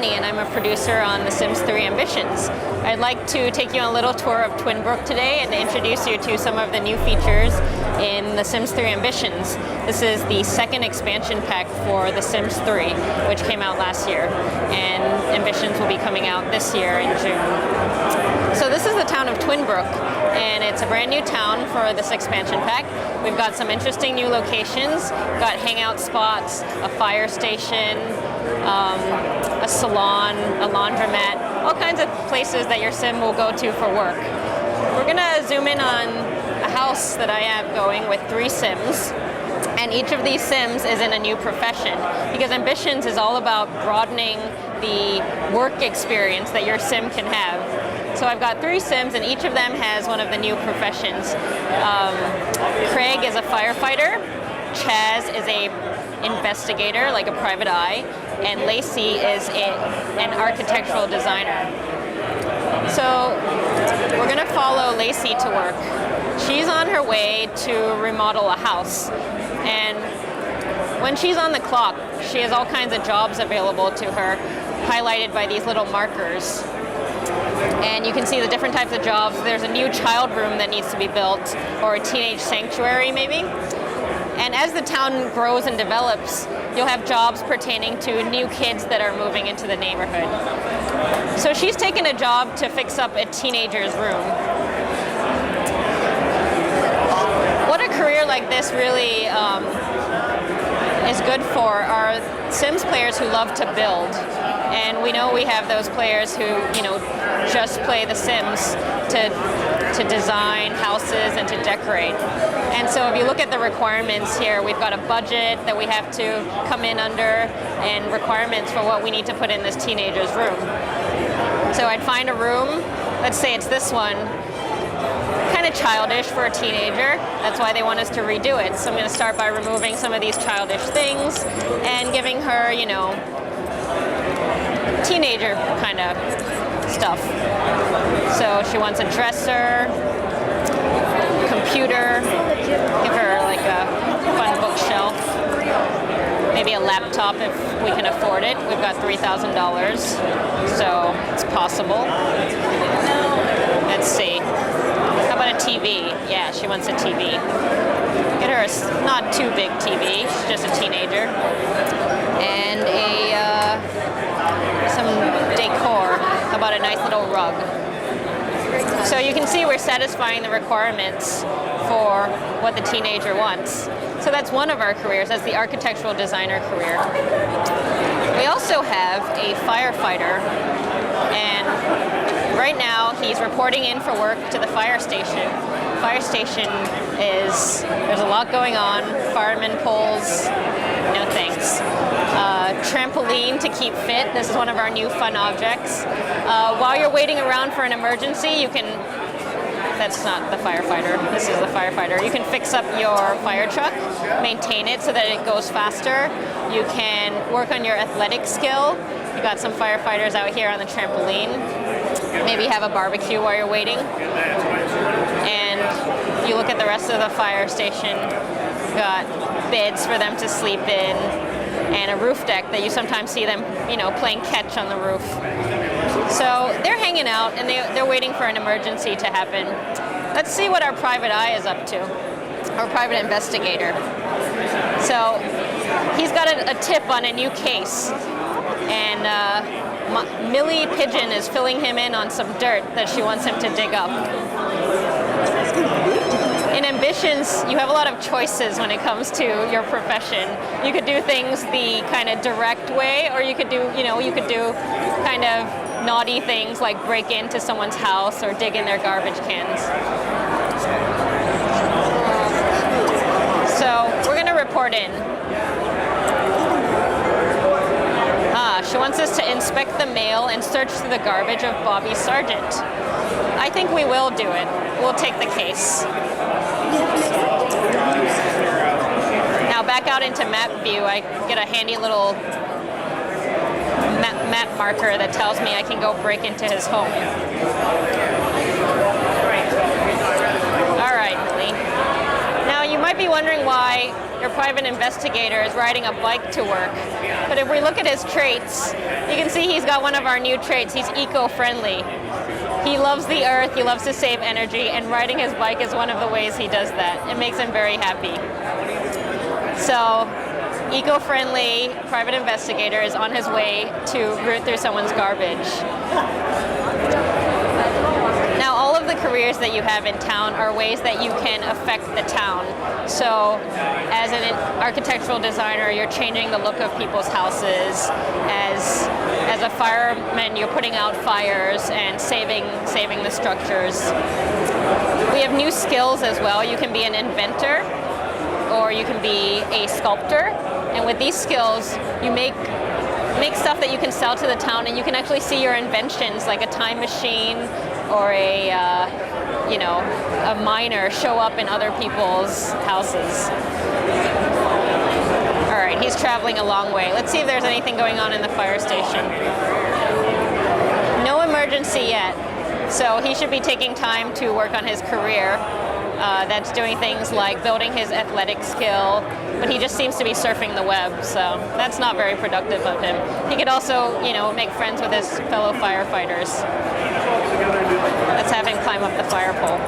Melanie, and I'm a producer on The Sims 3 Ambitions. I'd like to take you on a little tour of Twinbrook today and introduce you to some of the new features in The Sims 3 Ambitions. This is the second expansion pack for The Sims 3, which came out last year, and Ambitions will be coming out this year in June. So this is the town of Twinbrook, and it's a brand new town for this expansion pack. We've got some interesting new locations, got hangout spots, a fire station, a salon, a laundromat, all kinds of places that your sim will go to for work. We're gonna zoom in on a house that I have going with 3 sims, and each of these sims is in a new profession, because Ambitions is all about broadening the work experience that your sim can have. So I've got 3 sims, and each of them has one of the new professions. Craig is a firefighter, Chaz is a investigator, like a private eye, and Lacey is an architectural designer. So we're gonna follow Lacey to work. She's on her way to remodel a house, and when she's on the clock, she has all kinds of jobs available to her, highlighted by these little markers. And you can see the different types of jobs. There's a new child room that needs to be built, or a teenage sanctuary maybe. And as the town grows and develops, you'll have jobs pertaining to new kids that are moving into the neighborhood. So she's taken a job to fix up a teenager's room. What a career like this really is good for are Sims players who love to build. And we know we have those players who, just play The Sims to design houses and to decorate. And so if you look at the requirements here, we've got a budget that we have to come in under and requirements for what we need to put in this teenager's room. So I'd find a room, let's say it's this one, kind of childish for a teenager. That's why they want us to redo it. So I'm going to start by removing some of these childish things and giving her, teenager kind of stuff. So she wants a dresser, computer, give her like a fun bookshelf, maybe a laptop if we can afford it. We've got $3,000, so it's possible. Let's see. How about a TV? Yeah, she wants a TV. Get her a not too big TV, she's just a teenager. And some decor. How about a nice little rug? So you can see we're satisfying the requirements for what the teenager wants. So that's one of our careers, that's the architectural designer career. We also have a firefighter, and right now he's reporting in for work to the fire station. Fire station there's a lot going on, fireman poles, no thanks. Trampoline to keep fit, this is one of our new fun objects. While you're waiting around for an emergency, you can, that's not the firefighter, this is the firefighter. You can fix up your fire truck, maintain it so that it goes faster. You can work on your athletic skill. You've got some firefighters out here on the trampoline. Maybe have a barbecue while you're waiting. And you look at the rest of the fire station, you've got beds for them to sleep in, and a roof deck that you sometimes see them, playing catch on the roof. So they're hanging out and they're waiting for an emergency to happen. Let's see what our private eye is up to, our private investigator. So he's got a tip on a new case, and Millie Pigeon is filling him in on some dirt that she wants him to dig up. In Ambitions, you have a lot of choices when it comes to your profession. You could do things the kind of direct way, or you could do, kind of naughty things like break into someone's house or dig in their garbage cans. So we're going to report in. She wants us to inspect the mail and search through the garbage of Bobby Sargent. I think we will do it. We'll take the case. Now back out into map view, I get a handy little map marker that tells me I can go break into his home. All right, Millie. Now you might be wondering why your private investigator is riding a bike to work. But if we look at his traits, you can see he's got one of our new traits. He's eco-friendly. He loves the earth, he loves to save energy, and riding his bike is one of the ways he does that. It makes him very happy. So, eco-friendly private investigator is on his way to root through someone's garbage. Now, all of the careers that you have in town are ways that you can affect the town. So, as an architectural designer, you're changing the look of people's houses. As a fireman, you're putting out fires and saving the structures. We have new skills as well. You can be an inventor, or you can be a sculptor. And with these skills, you make stuff that you can sell to the town, and you can actually see your inventions, like a time machine or a miner, show up in other people's houses. All right, he's traveling a long way. Let's see if there's anything going on in the fire station. No emergency yet, so he should be taking time to work on his career. That's doing things like building his athletic skill, but he just seems to be surfing the web, so that's not very productive of him. He could also, make friends with his fellow firefighters. Let's have him climb up the fire pole.